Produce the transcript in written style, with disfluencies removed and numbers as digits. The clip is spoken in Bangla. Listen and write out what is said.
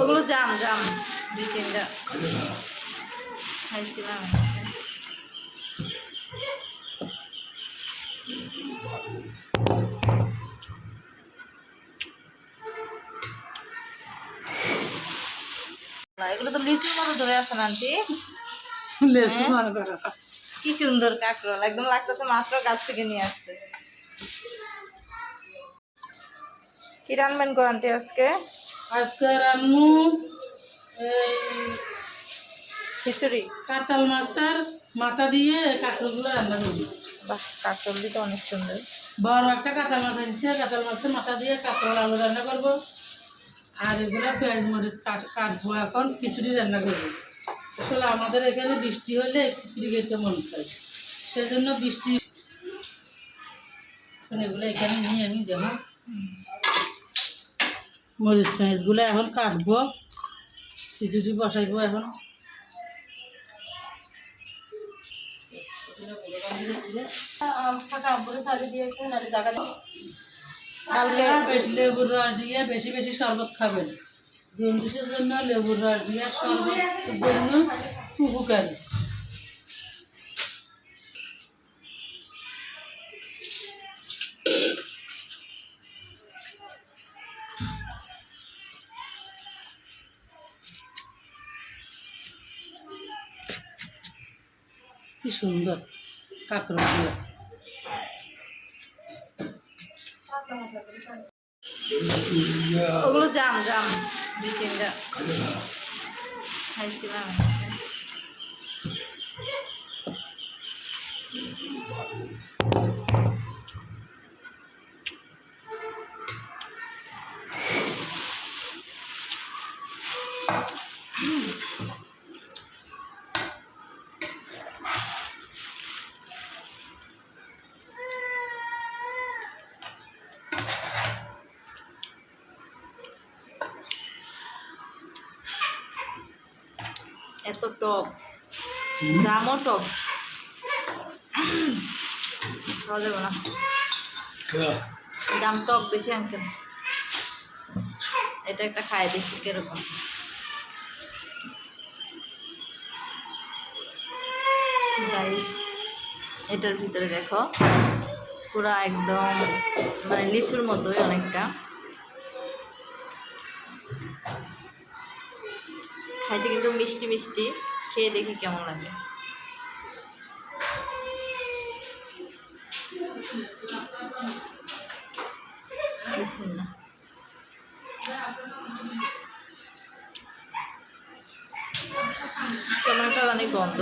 ওগুলো জাম জাম দুই তিনটা খাইছিলাম। এগুলো তো লিচুর মতো ধরে আছে না আন্টি? কি সুন্দর কাঁকরোল, একদম লাগতেছে মাত্র গাছ থেকে নিয়ে আসছে। কি রান্নবেন গো আন্টি আজকে? আজকে রান্নু খিচুড়ি, কাতাল মাছের মাথা দিয়ে কাঁকড়গুলো রান্না করবো। বাহ, কাঁকরোল তো অনেক সুন্দর। বড় একটা কাতাল মাছ আনছে, কাতাল মাছের মাথা দিয়ে কাঁকড় আলু রান্না করবো। আর এগুলো পেঁয়াজ মরিচ কাটবো, এখন খিচুড়ি রান্না করবো। আসলে আমাদের এখানে বৃষ্টি হলে খিচুড়ি খেতে মন চায়, সেজন্য বৃষ্টি এগুলো এখানে নিয়ে আমি যাবো। মরিচ পেঁয়াজগুলো এখন কাটবো, খিচুড়ি বসাইবো এখন। লেবুর রস দিয়ে বেশি বেশি শরবত খাবেন, জন্ডিসের জন্য লেবুর রস দিয়ে শরবতের জন্য উপকারী। কি সুন্দর কাঁকড়া দিয়ে। ওগুলো জাম জাম দুই তিনটা খাইছিলাম। এত টক, জামও টক, খাওয়া যাবে না। জাম টক বেশি আনতেন। এটা একটা খায় দেখি কিরকম। এটার ভিতরে দেখো পুরা একদম মানে লিচুর মতোই অনেকটা, খাইতে কিন্তু মিষ্টি মিষ্টি। খেয়ে দেখি কেমন লাগে। বিসমিল্লাহ। কেমন একটা জানি গন্ধ।